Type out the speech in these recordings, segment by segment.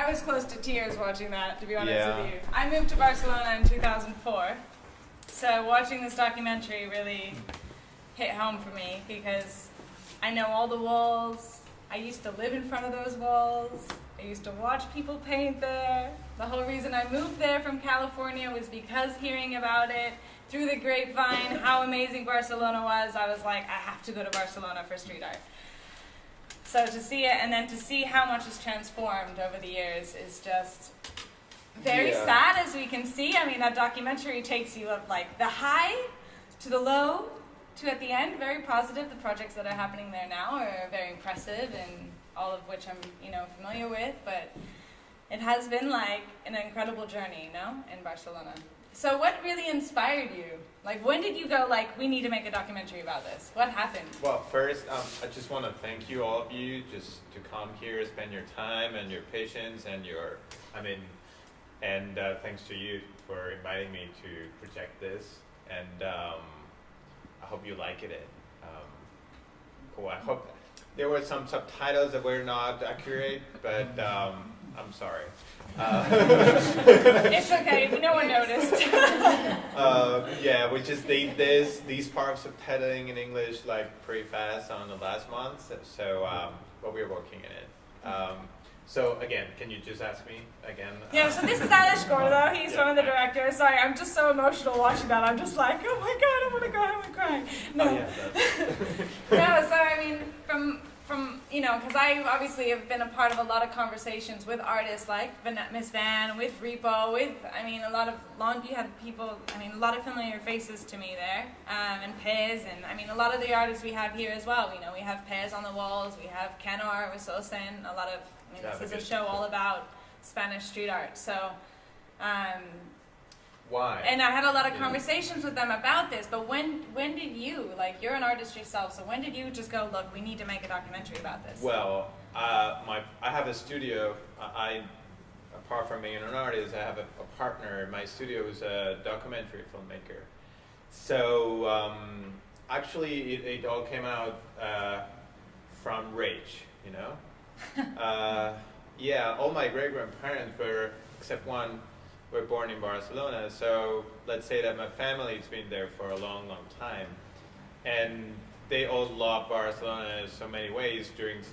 I was close to tears watching that, to be honest Yeah. with you. I moved to Barcelona in 2004, so watching this documentary really hit home for me because I know all the walls. I used to live in front of those walls. I used to watch people paint there. The whole reason I moved there from California was because hearing about it through the grapevine, how amazing Barcelona was, I was like, I have to go to Barcelona for street art. So to see it and then to see how much has transformed over the years is just very sad, as we can see. I mean, that documentary takes you up like the high to the low to at the end, very positive. The projects that are happening there now are very impressive, and all of which I'm, familiar with, but it has been like an incredible journey, in Barcelona. So what really inspired you? Like, when did you go, like, we need to make a documentary about this? What happened? Well, first, I just want to thank you, all of you, just to come here, spend your time and your patience and thanks to you for inviting me to project this. And I hope you like it. Cool. I hope there were some subtitles that were not accurate, but I'm sorry. It's okay. No one noticed. We just did these parts of subtitling in English like pretty fast on the last month, so but we're working in it. So again, can you just ask me again? Yeah, so this is Aleix Gordo. He's one of the directors. Sorry, I'm just so emotional watching that. I'm just like, oh my god, I want to go home and cry. No. Oh, yeah, No, so I mean, from because I obviously have been a part of a lot of conversations with artists like Miss Van, with Repo, a lot of you had people, a lot of familiar faces to me there, and Pez, and a lot of the artists we have here as well. We have Pez on the walls, we have Kenor with Sosen, a lot of, this is a show all about Spanish street art, so, why? And I had a lot of conversations with them about this, but when did you, you're an artist yourself, so when did you just go, look, we need to make a documentary about this? Well, I have a studio. Apart from being an artist, I have a partner. My studio is a documentary filmmaker. So actually, it all came out from Rage, all my great-grandparents were, except one, were born in Barcelona, so let's say that my family's been there for a long, long time, and they all love Barcelona in so many ways during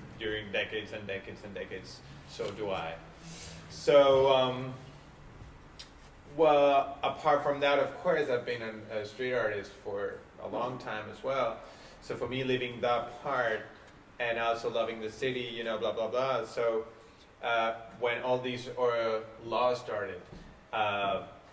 decades and decades and decades. So do I. So, well, apart from that, of course, I've been a street artist for a long time as well. So for me, living that part and also loving the city, blah blah blah. So when all these laws started.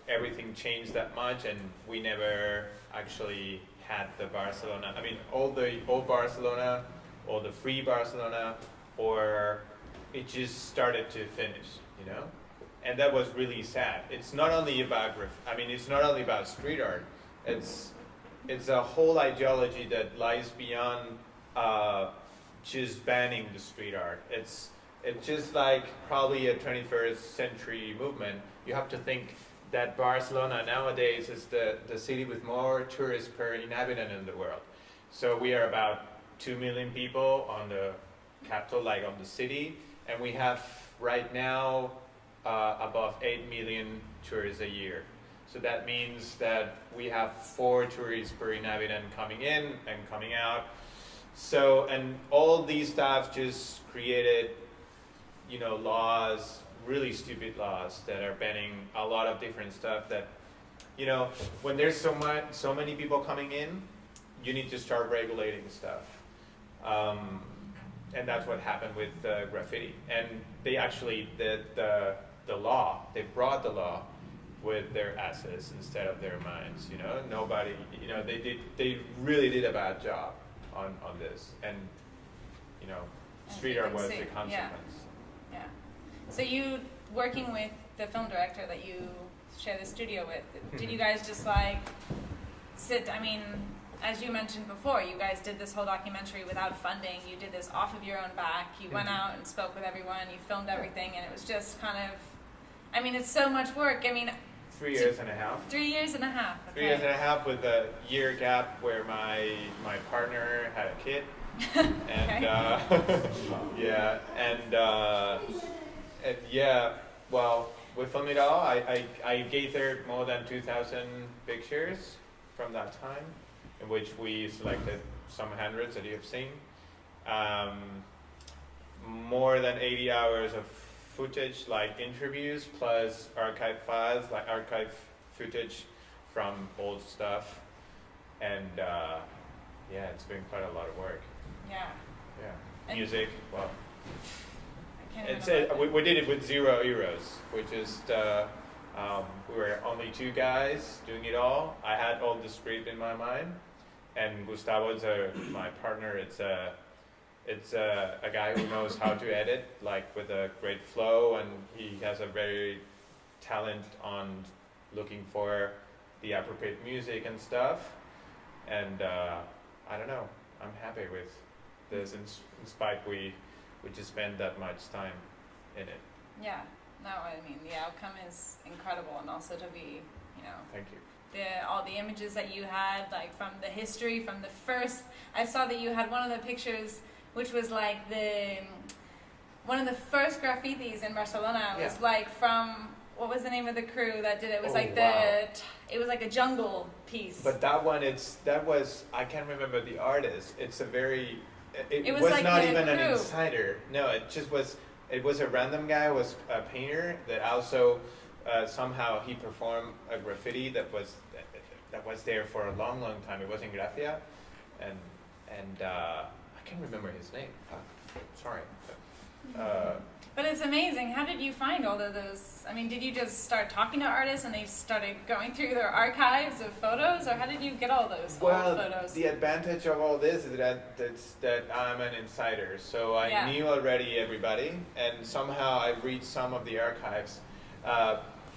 Everything changed that much, and we never actually had the Barcelona. All the old Barcelona, or the free Barcelona, or it just started to finish, and that was really sad. It's not only about it's not only about street art. It's a whole ideology that lies beyond just banning the street art. It's just like probably a 21st century movement. You have to think that Barcelona nowadays is the city with more tourists per inhabitant in the world. So we are about 2 million people on the capital, on the city, and we have right now above 8 million tourists a year. So that means that we have 4 tourists per inhabitant coming in and coming out. So, and all these stuff just created laws, really stupid laws that are banning a lot of different stuff that, when there's so many people coming in, you need to start regulating stuff. And that's what happened with graffiti. And they actually did the law, they brought the law with their asses instead of their minds, Nobody, they really did a bad job on this. And, street art was the consequence. Yeah. So you, working with the film director that you share the studio with, did you guys just sit, as you mentioned before, you guys did this whole documentary without funding, you did this off of your own back, you went out and spoke with everyone, you filmed everything, and it was just kind of, it's so much work. 3 years and a half. 3 years and a half. Okay. 3 years and a half with a year gap where my partner had a kid. And Yeah, well, we filmed it all. I gathered more than 2,000 pictures from that time, in which we selected some hundreds that you have seen. More than 80 hours of footage, like interviews, plus archive files, like archive footage from old stuff. And yeah, it's been quite a lot of work. Yeah. Yeah. And Music, well. I can't even It's imagine. we did it with 0 euros. We just we were only 2 guys doing it all. I had all the script in my mind, and Gustavo is my partner. It's a guy who knows how to edit, like with a great flow, and he has a very talent on looking for the appropriate music and stuff. And I don't know. I'm happy with this, in spite we just spend that much time in it. Yeah. No, I mean the outcome is incredible, and also to be, you know, Thank you. all the images that you had, like from the history, from the first. I saw that you had one of the pictures, which was like one of the first graffitis in Barcelona. Was Yeah. like from, what was the name of the crew that did it? It was Oh, like wow. it was like a jungle piece. But that one, that was, I can't remember the artist. It's a very, it was was like not the even an crew. insider. No, it was a random guy, was a painter that also somehow he performed a graffiti that was there for a long, long time. It was in Gracia, and I can't remember his name. Sorry. But it's amazing. How did you find all of those? I mean, did you just start talking to artists and they started going through their archives of photos, or how did you get all those old Well, photos? the advantage of all this is that I'm an insider, so I Yeah. knew already everybody, and somehow I reached some of the archives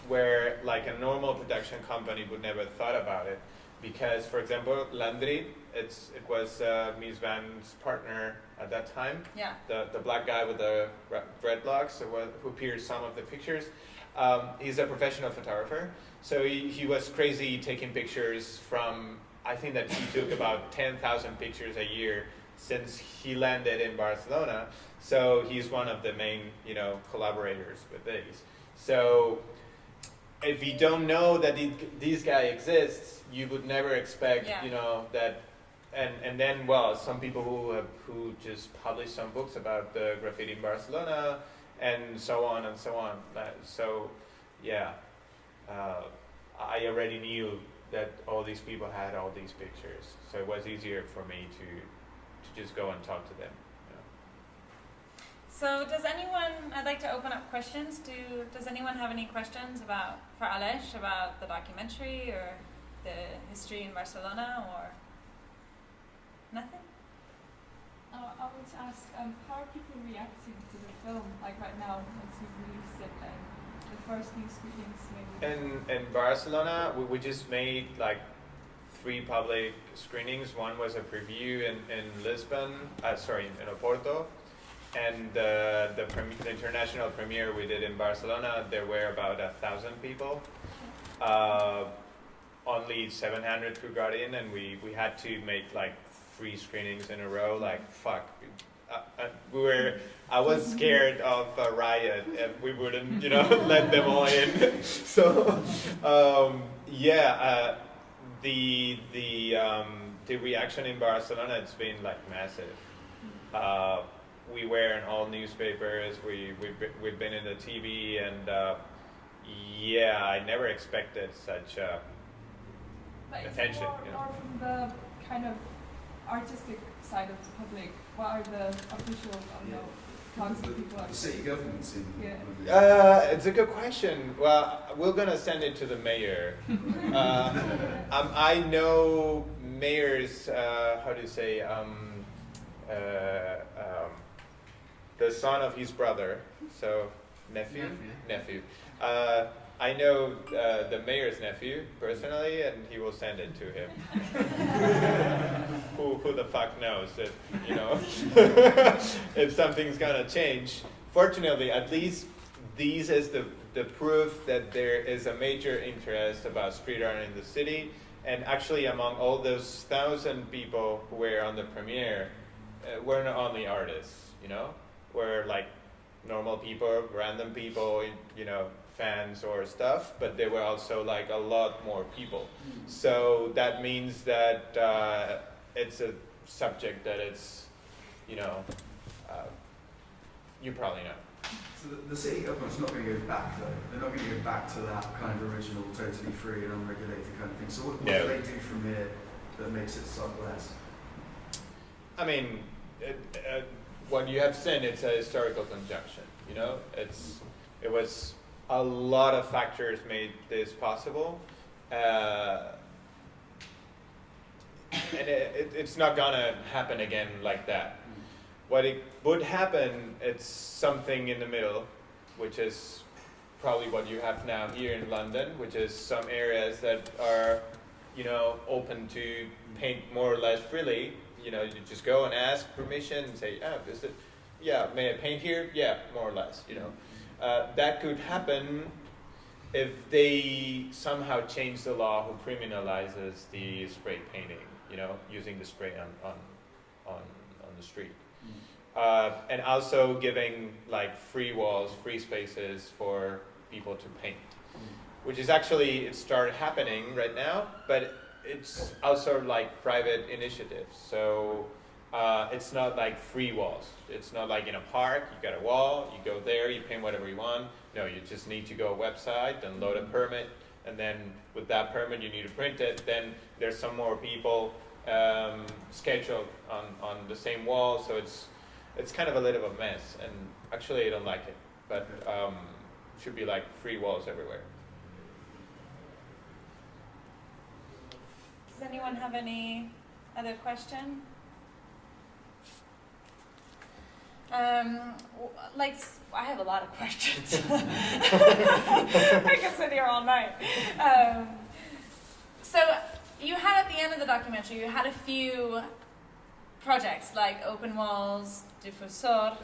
where like a normal production company would never thought about it, because for example, Landry, it was Mies Van's partner at that time. Yeah. The black guy with the dreadlocks who appeared some of the pictures. He's a professional photographer, so he was crazy taking pictures from, I think that he took about 10,000 pictures a year since he landed in Barcelona. So he's one of the main, collaborators with these. So if you don't know that this guy exists, you would never expect, Yeah. that. And then, well, some people who just published some books about the graffiti in Barcelona, and so on and so on. So, yeah, I already knew that all these people had all these pictures, so it was easier for me to just go and talk to them. So I'd like to open up questions. Does anyone have any questions for Aleix about the documentary or the history in Barcelona, or nothing? I want to ask, how are people reacting to the film, like right now, once you've released it, and the first new screenings maybe? In Barcelona, we just made like 3 public screenings. One was a preview in Lisbon, in Oporto, and the international premiere we did in Barcelona, there were about 1,000 people. Only 700 who got in, and we had to make like 3 screenings in a row. Like fuck, I was scared of a riot if we wouldn't, let them all in. So the reaction in Barcelona, it's been like massive. We were in all newspapers. We've been in the TV, and I never expected such But it's attention. more from the kind of artistic side of the public. What are the official, talks that people are The city government's in. Yeah. It's a good question. Well, we're gonna send it to the mayor. I know mayors. How do you say? The son of his brother. So nephew. I know the mayor's nephew personally, and he will send it to him. Who the fuck knows if if something's gonna change. Fortunately, at least this is the proof that there is a major interest about street art in the city. And actually, among all those 1,000 people who were on the premiere, we're not only artists, we're like normal people, random people, you know, fans or stuff, but there were also like a lot more people. So that means that it's a subject that it's, you know, you probably know. So the city government's not going to go back though. They're not going to go back to that kind of original, totally free and unregulated kind of thing. So what do they do from here that makes it suck less? I mean, what you have seen, it's a historical conjunction. You know, it was a lot of factors made this possible, and it's not gonna happen again like that. What it would happen, it's something in the middle, which is probably what you have now here in London, which is some areas that are, you know, open to paint more or less freely. You know, you just go and ask permission and say, oh, is it, yeah, may I paint here? Yeah, more or less, you know. That could happen if they somehow change the law who criminalizes the spray painting, you know, using the spray on the street. And also giving like free walls, free spaces for people to paint, which is actually, it started happening right now, but it's also like private initiatives. So it's not like free walls. It's not like in a park, you got a wall, you go there, you paint whatever you want. No, you just need to go a website, then load a permit, and then with that permit you need to print it. Then there's some more people scheduled on the same wall, so it's kind of a little of a mess, and actually I don't like it, but it should be like free walls everywhere. Does anyone have any other question? I have a lot of questions. I can sit here all night. So you had at the end of the documentary, you had a few projects like Open Walls, Diffusor,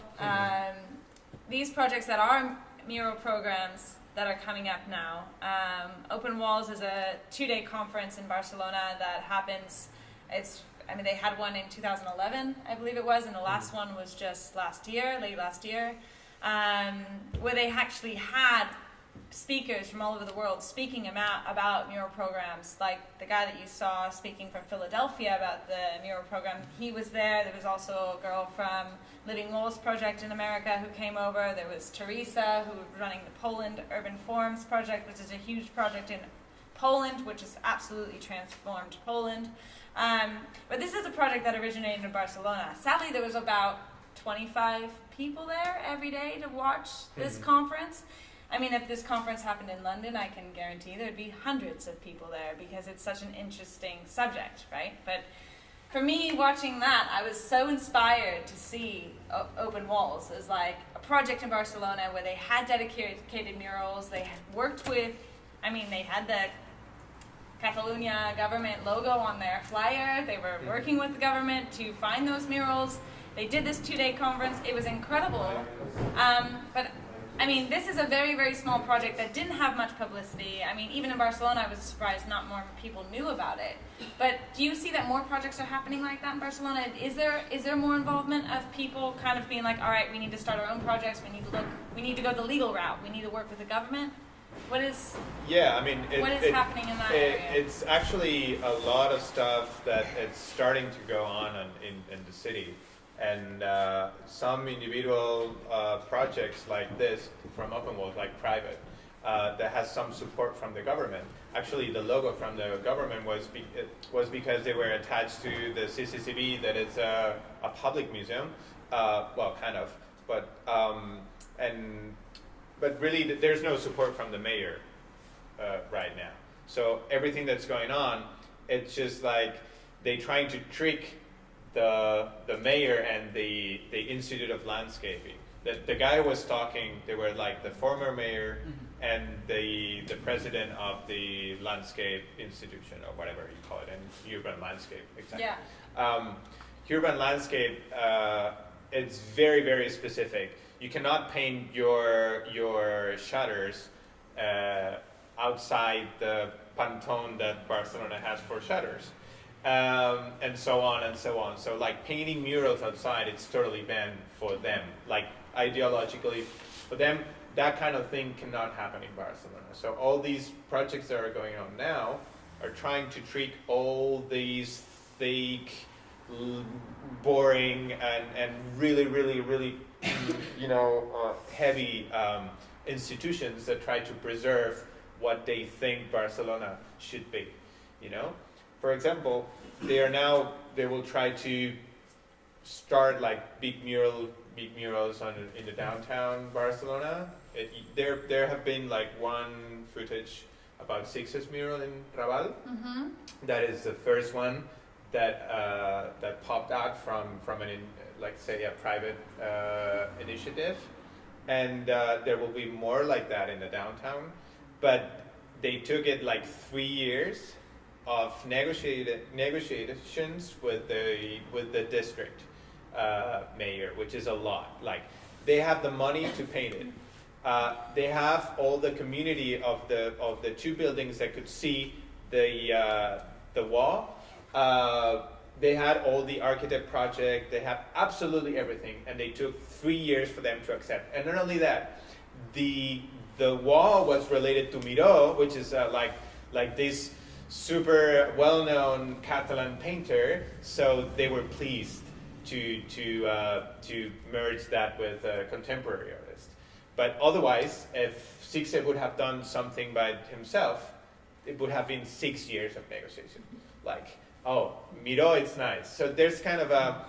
these projects that are mural programs that are coming up now. Open Walls is a 2-day conference in Barcelona that happens, they had one in 2011, I believe it was, and the last one was just late last year, where they actually had speakers from all over the world speaking about mural programs, like the guy that you saw speaking from Philadelphia about the mural program. He was there. There was also a girl from Living Walls Project in America who came over. There was Teresa, who was running the Poland Urban Forms Project, which is a huge project in Poland, which has absolutely transformed Poland. But this is a project that originated in Barcelona. Sadly, there was about 25 people there every day to watch this conference. I mean, if this conference happened in London, I can guarantee there'd be hundreds of people there because it's such an interesting subject, right? But for me, watching that, I was so inspired to see Open Walls as like a project in Barcelona where they had dedicated murals. They had worked with, they had the Catalonia government logo on their flyer. They were working with the government to find those murals. They did this 2-day conference. It was incredible. But this is a very, very small project that didn't have much publicity. Even in Barcelona, I was surprised not more people knew about it. But do you see that more projects are happening like that in Barcelona? Is there more involvement of people kind of being like, all right, we need to start our own projects. We need to go the legal route. We need to work with the government. What is happening in that area? It's actually a lot of stuff that it's starting to go on in the city. And some individual projects like this from Open Walls, like private, that has some support from the government. Actually, the logo from the government was because they were attached to the CCCB, that is a public museum. Well, kind of, but really, there's no support from the mayor right now. So everything that's going on, it's just like they trying to trick the mayor and the Institute of Landscaping. The guy was talking, they were like the former mayor and the president of the landscape institution, or whatever you call it, and urban landscape, exactly. Yeah. Urban landscape, it's very, very specific. You cannot paint your shutters outside the Pantone that Barcelona has for shutters. And so on and so on. So like painting murals outside, it's totally banned for them. Like ideologically, for them, that kind of thing cannot happen in Barcelona. So all these projects that are going on now are trying to treat all these fake, boring, and really, really, really, heavy institutions that try to preserve what they think Barcelona should be. For example, they will try to start like big murals in the downtown Barcelona. There have been like one footage about Six's mural in Raval. Mm-hmm. That is the first one that popped out from say a private initiative, and there will be more like that in the downtown. But they took it like 3 years of negotiations with the district mayor, which is a lot. Like, they have the money to paint it. They have all the community of the two buildings that could see the wall. They had all the architect project. They have absolutely everything, and they took 3 years for them to accept. And not only that, the wall was related to Miró, which is like this super well-known Catalan painter. So they were pleased to merge that with a contemporary artist. But otherwise, if Sixe would have done something by himself, it would have been 6 years of negotiation. Like, oh, Miró, it's nice. So there's kind of a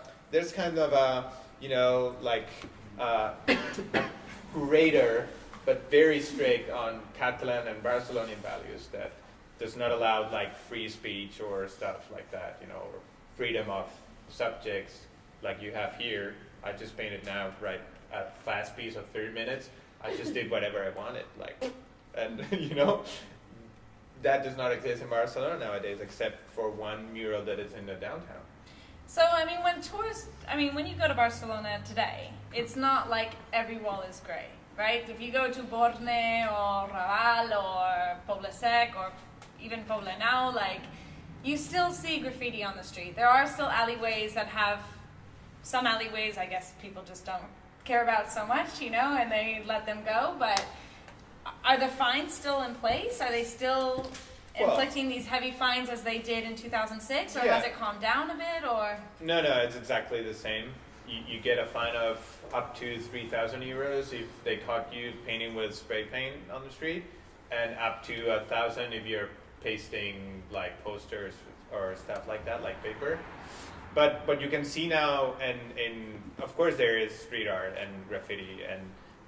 curator, but very strict on Catalan and Barcelonian values that does not allow like free speech or stuff like that, or freedom of subjects like you have here. I just painted now, right, a fast piece of 30 minutes. I just did whatever I wanted, and that does not exist in Barcelona nowadays, except for one mural that is in the downtown. So, when you go to Barcelona today, it's not like every wall is grey, right? If you go to Borne or Raval or Poble Sec or even Poblenou, you still see graffiti on the street. There are still alleyways that have, some alleyways I guess people just don't care about so much, and they let them go, but are the fines still in place? Are they still inflicting these heavy fines as they did in 2006, or has it calmed down a bit, or? No, it's exactly the same. You get a fine of up to 3,000 euros if they caught you painting with spray paint on the street, and up to 1,000 if you're pasting like posters or stuff like that, like paper. But you can see now, and of course there is street art and graffiti,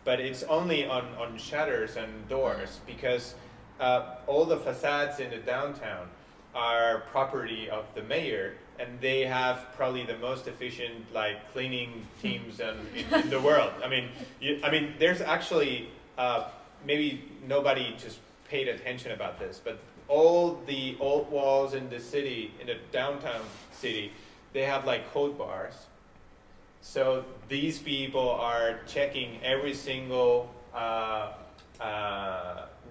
but it's only on shutters and doors, because all the facades in the downtown are property of the mayor, and they have probably the most efficient cleaning teams in the world. I mean, there's actually maybe nobody just paid attention about this, but all the old walls in the city, in the downtown city, they have code bars. So these people are checking every single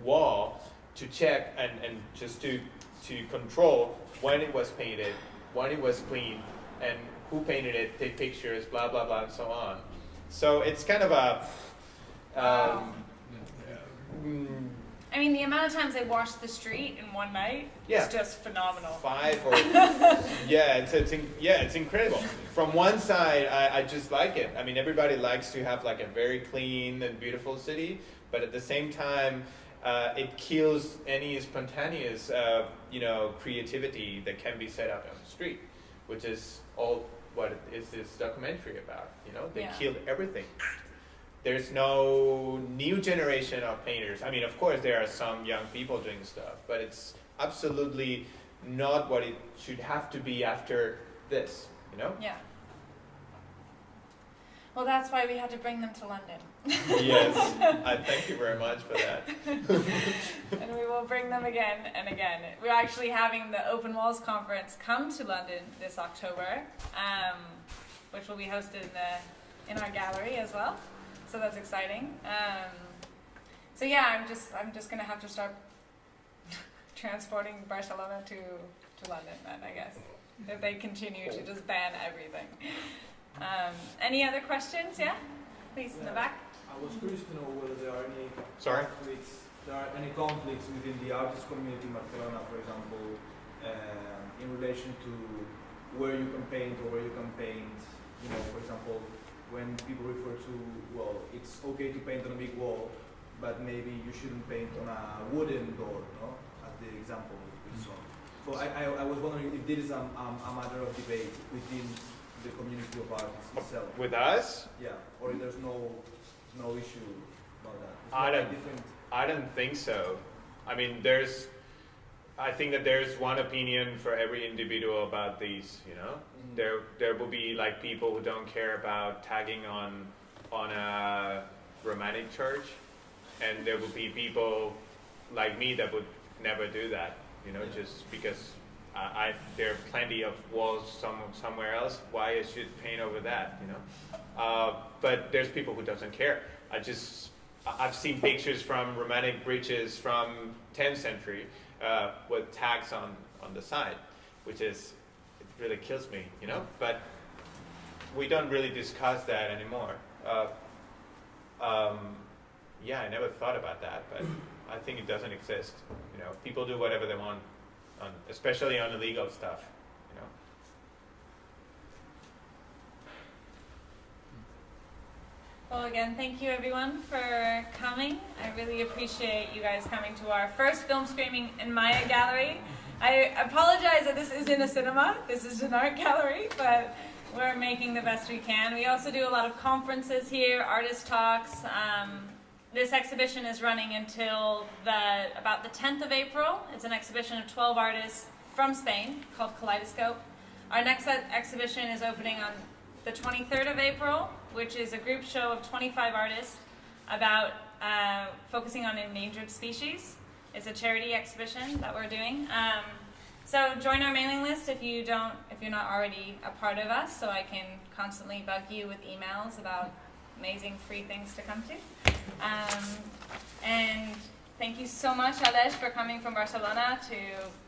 wall to check and just to control when it was painted, when it was cleaned, and who painted it, take pictures, blah, blah, blah, and so on. So it's kind of a... the amount of times they wash the street in one night is just phenomenal. 5 or... it's incredible. From one side, I just like it. I mean, everybody likes to have a very clean and beautiful city, but at the same time, it kills any spontaneous, creativity that can be set up on the street, which is all what is this documentary about. They killed everything. There's no new generation of painters. I mean, of course, there are some young people doing stuff, but it's absolutely not what it should have to be after this, Yeah. Well, that's why we had to bring them to London. Yes, I thank you very much for that. And we will bring them again and again. We're actually having the Open Walls Conference come to London this October, which will be hosted in our gallery as well. So that's exciting. I'm just gonna have to start transporting Barcelona to London then, I guess, if they continue to just ban everything. Any other questions? Yeah. please, in the back. I was curious to know whether there are any Sorry? conflicts within the artist community in Barcelona, for example, in relation to where you can paint or where you can paint. You know, for example, when people refer to, well, it's okay to paint on a big wall, but maybe you shouldn't paint on a wooden door, no? As the example we saw. So I was wondering if this is a matter of debate within the community of artists itself. With us? Yeah, or if there's no issue about that. It's I not don't- different. I don't think so. I mean, I think that there's one opinion for every individual about these, you know? There will be like people who don't care about tagging on a romantic church, and there will be people like me that would never do that, you know, just because there are plenty of walls somewhere else. Why I should paint over that, you know? But there's people who doesn't care. I've seen pictures from romantic bridges from 10th century with tags on the side, which is, it really kills me, you know? But we don't really discuss that anymore. Yeah, I never thought about that, but I think it doesn't exist. You know, people do whatever they want, especially on illegal stuff, you know? Well, again, thank you everyone for coming. I really appreciate you guys coming to our first film screening in Mya Gallery. I apologize that this isn't a cinema, this is an art gallery, but we're making the best we can. We also do a lot of conferences here, artist talks. This exhibition is running until about the 10th of April. It's an exhibition of 12 artists from Spain called Kaleidoscope. Our next exhibition is opening on the 23rd of April, which is a group show of 25 artists about focusing on endangered species. It's a charity exhibition that we're doing. So join our mailing list if you're not already a part of us, so I can constantly bug you with emails about amazing free things to come to. And thank you so much, Aleix, for coming from Barcelona to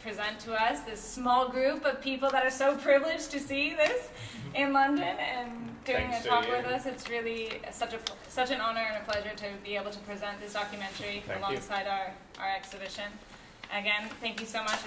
present to us this small group of people that are so privileged to see this in London and doing Thanks a to talk you. with us. It's really such an honor and a pleasure to be able to present this documentary Thank you. alongside our exhibition. Again, thank you so much.